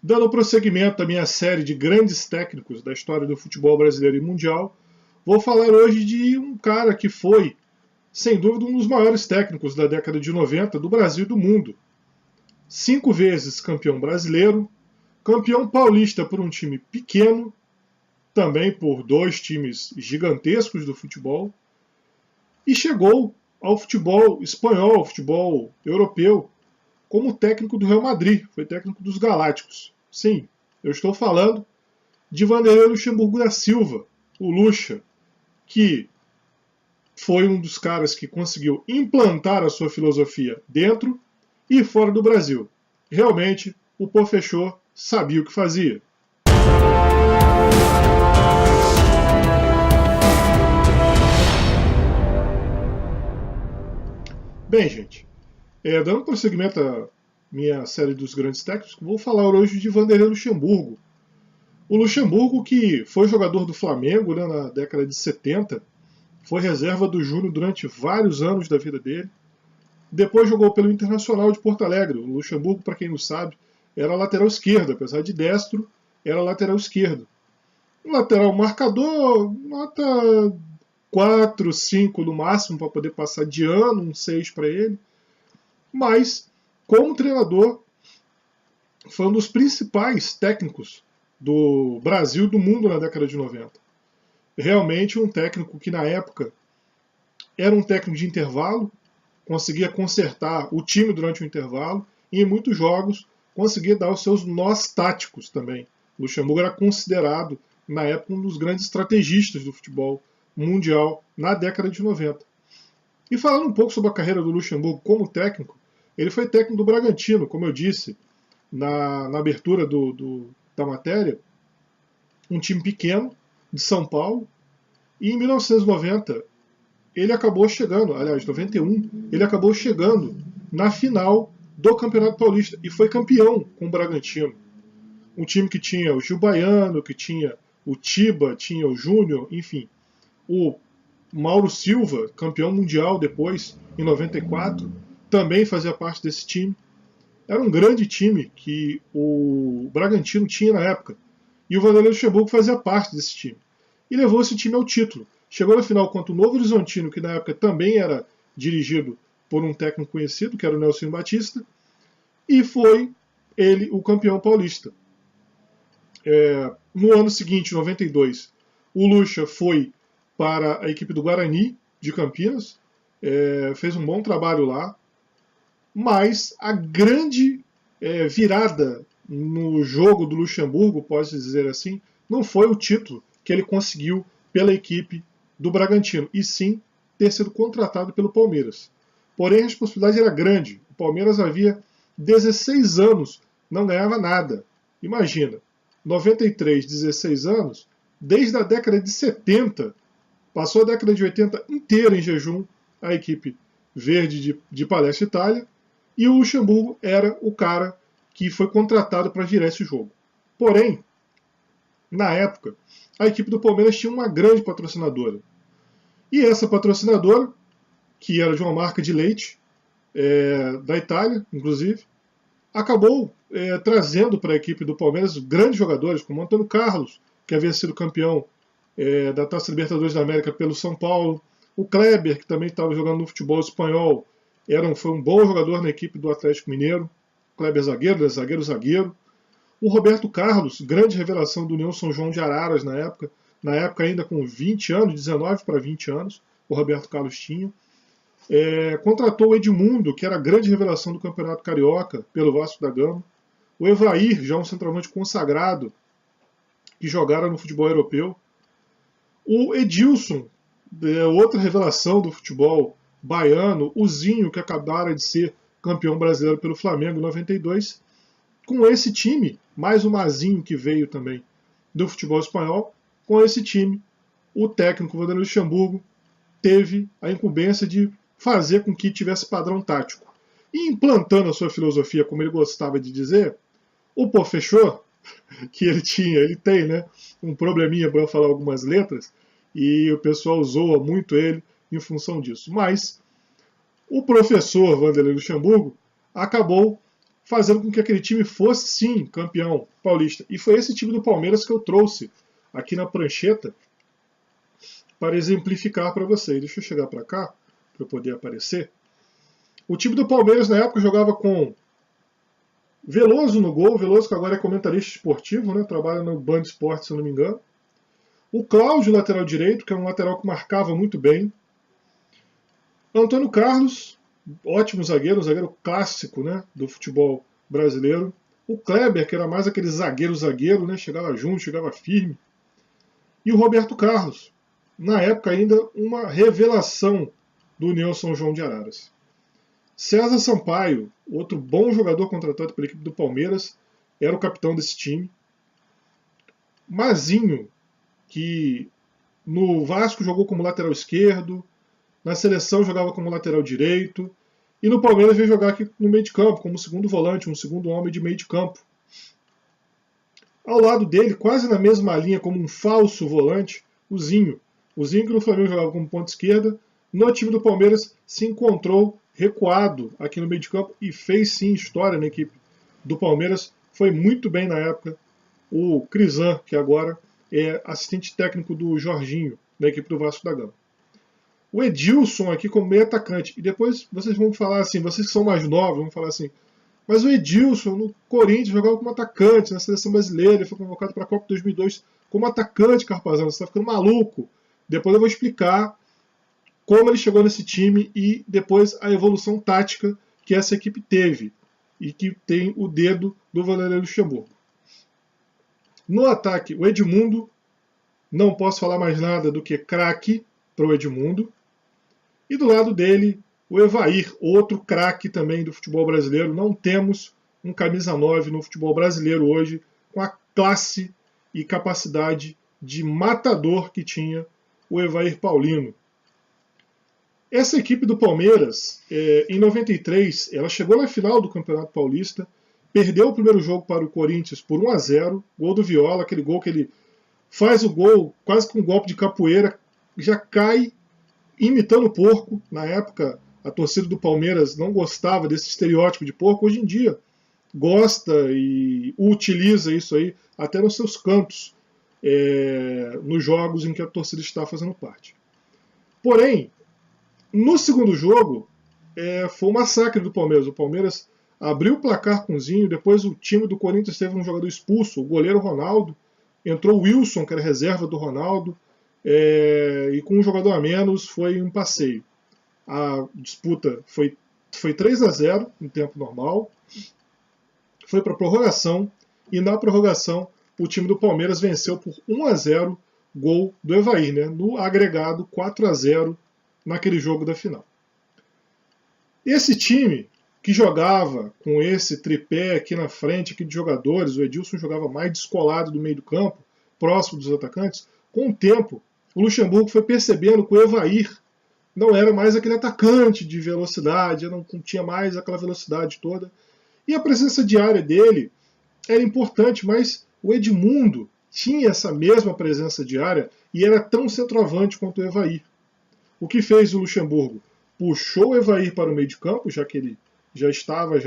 Dando prosseguimento à minha série de grandes técnicos da história do futebol brasileiro e mundial, vou falar hoje de um cara que foi, sem dúvida, um dos maiores técnicos da década de 90 do Brasil e do mundo. 5 vezes campeão brasileiro, campeão paulista por um time pequeno, também por 2 times gigantescos do futebol, e chegou ao futebol espanhol, ao futebol europeu, como técnico do Real Madrid, foi técnico dos Galácticos. Sim, eu estou falando de Vanderlei Luxemburgo da Silva, o Lucha, que foi um dos caras que conseguiu implantar a sua filosofia dentro e fora do Brasil. Realmente, o Pofechô sabia o que fazia. Bem, gente, dando prosseguimento à minha série dos grandes técnicos, vou falar hoje de Vanderlei Luxemburgo. O Luxemburgo, que foi jogador do Flamengo, né, na década de 70, foi reserva do Júnior durante vários anos da vida dele. Depois jogou pelo Internacional de Porto Alegre. O Luxemburgo, para quem não sabe, era lateral esquerdo, apesar de destro, era lateral esquerdo. Um lateral marcador, nota 4, 5 no máximo, para poder passar de ano, um 6 para ele. Mas, como treinador, foi um dos principais técnicos do Brasil e do mundo na década de 90. Realmente um técnico que na época era um técnico de intervalo, conseguia consertar o time durante o intervalo e em muitos jogos conseguia dar os seus nós táticos também. O Luxemburgo era considerado na época um dos grandes estrategistas do futebol mundial na década de 90. E falando um pouco sobre a carreira do Luxemburgo como técnico, ele foi técnico do Bragantino, como eu disse na abertura da matéria, um time pequeno de São Paulo, e em 1990 ele acabou chegando, aliás, 91, ele acabou chegando na final do Campeonato Paulista e foi campeão com o Bragantino. Um time que tinha o Gil Baiano, que tinha o Tiba, tinha o Júnior, enfim. O Mauro Silva, campeão mundial depois, em 94, também fazia parte desse time. Era um grande time que o Bragantino tinha na época. E o Vanderlei Luxemburgo fazia parte desse time. E levou esse time ao título. Chegou na final contra o Novo Horizontino, que na época também era dirigido por um técnico conhecido, que era o Nelson Batista, e foi ele o campeão paulista. No ano seguinte, 92, o Lucha foi para a equipe do Guarani de Campinas, fez um bom trabalho lá, mas a grande virada no jogo do Luxemburgo, posso dizer assim, não foi o título que ele conseguiu pela equipe do Bragantino, e sim ter sido contratado pelo Palmeiras. Porém, a responsabilidade era grande. O Palmeiras havia 16 anos, não ganhava nada. Imagina, 93, 16 anos, desde a década de 70, passou a década de 80 inteira em jejum a equipe verde de Palestra Itália, e o Luxemburgo era o cara que foi contratado para girar esse jogo. Porém, na época, a equipe do Palmeiras tinha uma grande patrocinadora. E essa patrocinadora, que era de uma marca de leite, da Itália, inclusive, acabou trazendo para a equipe do Palmeiras grandes jogadores, como Antônio Carlos, que havia sido campeão da Taça Libertadores da América pelo São Paulo, o Kleber, que também estava jogando no futebol espanhol, foi um bom jogador na equipe do Atlético Mineiro, Kleber zagueiro, zagueiro. O Roberto Carlos, grande revelação do União São João de Araras na época ainda com 20 anos, 19 para 20 anos, o Roberto Carlos tinha. Contratou o Edmundo, que era a grande revelação do Campeonato Carioca, pelo Vasco da Gama. O Evair, já um centroavante consagrado, que jogara no futebol europeu. O Edilson, outra revelação do futebol baiano. O Zinho, que acabara de ser campeão brasileiro pelo Flamengo em 92. Com esse time, mais o Mazinho, que veio também do futebol espanhol, com esse time, o técnico Vanderlei Luxemburgo teve a incumbência de fazer com que tivesse padrão tático. E implantando a sua filosofia, como ele gostava de dizer, o Pofechô, que ele tem, né, um probleminha para falar algumas letras, e o pessoal zoa muito ele em função disso. Mas o professor Vanderlei Luxemburgo acabou fazendo com que aquele time fosse, sim, campeão paulista. E foi esse time do Palmeiras que eu trouxe aqui na prancheta para exemplificar para vocês. Deixa eu chegar para cá, para eu poder aparecer. O time do Palmeiras, na época, jogava com Veloso no gol. Veloso, que agora é comentarista esportivo, né? Trabalha no Band Esporte, se eu não me engano. O Cláudio, lateral direito, que é um lateral que marcava muito bem. Antônio Carlos, ótimo zagueiro, um zagueiro clássico, né, do futebol brasileiro. O Kleber, que era mais aquele zagueiro, né, chegava junto, chegava firme. E o Roberto Carlos, na época ainda uma revelação do União São João de Araras. César Sampaio, outro bom jogador contratado pela equipe do Palmeiras, era o capitão desse time. Mazinho, que no Vasco jogou como lateral esquerdo, na seleção jogava como lateral direito, e no Palmeiras veio jogar aqui no meio de campo, como segundo volante, um segundo homem de meio de campo. Ao lado dele, quase na mesma linha, como um falso volante, o Zinho. O Zinho, que no Flamengo jogava como ponta esquerda, no time do Palmeiras se encontrou recuado aqui no meio de campo e fez sim história na equipe do Palmeiras. Foi muito bem na época. O Crisan, que agora é assistente técnico do Jorginho, na equipe do Vasco da Gama. O Edilson aqui como meio atacante. E depois vocês vão falar assim, vocês que são mais novos, vão falar assim, mas o Edilson no Corinthians jogava como atacante na seleção brasileira, ele foi convocado para a Copa 2002 como atacante, Carpazano, você está ficando maluco. Depois eu vou explicar como ele chegou nesse time e depois a evolução tática que essa equipe teve e que tem o dedo do Vanderlei Luxemburgo. No ataque, o Edmundo, não posso falar mais nada do que craque para o Edmundo. E do lado dele, o Evair, outro craque também do futebol brasileiro. Não temos um camisa 9 no futebol brasileiro hoje com a classe e capacidade de matador que tinha o Evair Paulino. Essa equipe do Palmeiras, em 93, ela chegou na final do Campeonato Paulista, perdeu o primeiro jogo para o Corinthians por 1-0, gol do Viola, aquele gol que ele faz o gol quase com um golpe de capoeira, já cai imitando o porco. Na época, a torcida do Palmeiras não gostava desse estereótipo de porco. Hoje em dia, gosta e utiliza isso aí até nos seus cantos, nos jogos em que a torcida está fazendo parte. Porém, no segundo jogo, foi um massacre do Palmeiras. O Palmeiras abriu o placar com o Zinho, depois o time do Corinthians teve um jogador expulso, o goleiro Ronaldo, entrou o Wilson, que era reserva do Ronaldo, e com um jogador a menos foi um passeio. A disputa foi 3-0 em tempo normal, foi para a prorrogação, e na prorrogação o time do Palmeiras venceu por 1-0, gol do Evair, né? No agregado 4-0 naquele jogo da final. Esse time que jogava com esse tripé aqui na frente aqui de jogadores, o Edilson jogava mais descolado do meio do campo, próximo dos atacantes. Com o tempo, o Luxemburgo foi percebendo que o Evair não era mais aquele atacante de velocidade, não tinha mais aquela velocidade toda. E a presença diária dele era importante, mas o Edmundo tinha essa mesma presença diária e era tão centroavante quanto o Evair. O que fez o Luxemburgo? Puxou o Evair para o meio de campo, já que ele já estava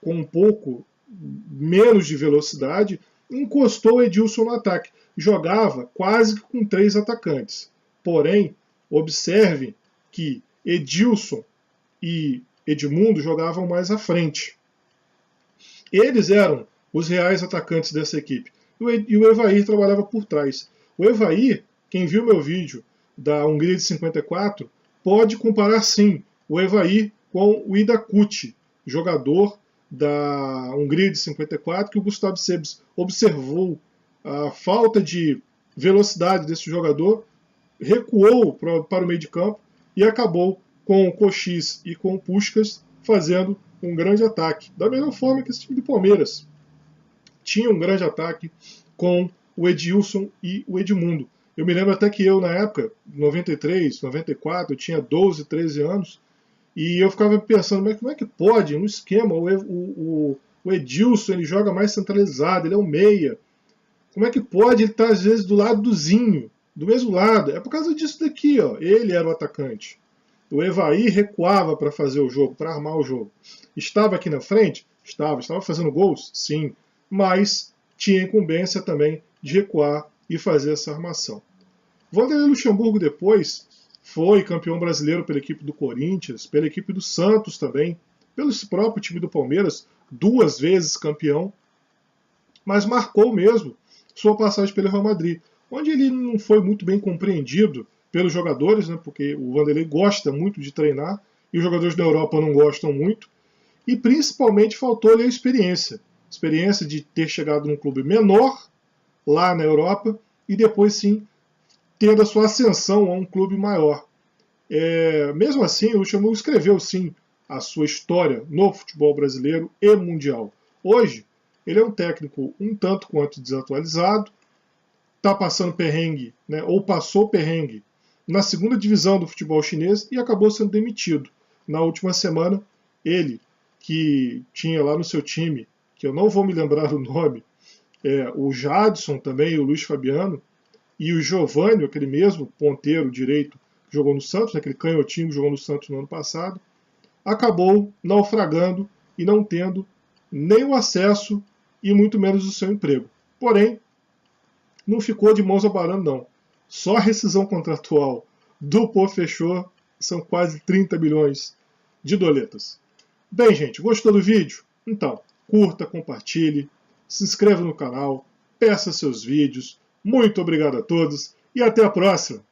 com um pouco menos de velocidade, encostou o Edilson no ataque. Jogava quase que com 3 atacantes. Porém, observe que Edilson e Edmundo jogavam mais à frente. Eles eram os reais atacantes dessa equipe. E o Evair trabalhava por trás. O Evair, quem viu meu vídeo da Hungria de 54, pode comparar sim o Evair com o Idakuti, jogador da Hungria de 54, que o Gustavo Sebes observou a falta de velocidade desse jogador, recuou para o meio de campo e acabou com o Cochise e com o Puskás fazendo um grande ataque. Da mesma forma que esse time do Palmeiras tinha um grande ataque com o Edilson e o Edmundo. Eu me lembro até que eu, na época, 93, 94, eu tinha 12, 13 anos, e eu ficava pensando, mas como é que pode, no esquema, o Edilson ele joga mais centralizado, ele é um meia. Como é que pode ele estar, às vezes, do lado do Zinho, do mesmo lado? É por causa disso daqui, ó. Ele era o atacante. O Evaí recuava para fazer o jogo, para armar o jogo. Estava aqui na frente? Estava. Estava fazendo gols? Sim. Mas tinha incumbência também de recuar e fazer essa armação. Vanderlei Luxemburgo depois foi campeão brasileiro pela equipe do Corinthians, pela equipe do Santos também, pelo próprio time do Palmeiras, 2 vezes campeão, mas marcou mesmo sua passagem pelo Real Madrid, onde ele não foi muito bem compreendido pelos jogadores, né, porque o Vanderlei gosta muito de treinar e os jogadores da Europa não gostam muito, e principalmente faltou-lhe a experiência de ter chegado num clube menor lá na Europa e depois sim tendo a sua ascensão a um clube maior. Mesmo assim, o Luxemburgo escreveu sim a sua história no futebol brasileiro e mundial. Hoje, ele é um técnico um tanto quanto desatualizado, está passando perrengue, né, ou passou perrengue na segunda divisão do futebol chinês e acabou sendo demitido. Na última semana, ele, que tinha lá no seu time, que eu não vou me lembrar o nome, o Jadson também, o Luiz Fabiano, e o Giovânio, aquele mesmo ponteiro direito que jogou no Santos, aquele canhotinho que jogou no Santos no ano passado, acabou naufragando e não tendo nem o acesso e muito menos o seu emprego. Porém, não ficou de mãos abanando, não. Só a rescisão contratual do Pô Fechou são quase 30 milhões de doletas. Bem, gente, gostou do vídeo? Então, curta, compartilhe, se inscreva no canal, peça seus vídeos. Muito obrigado a todos e até a próxima!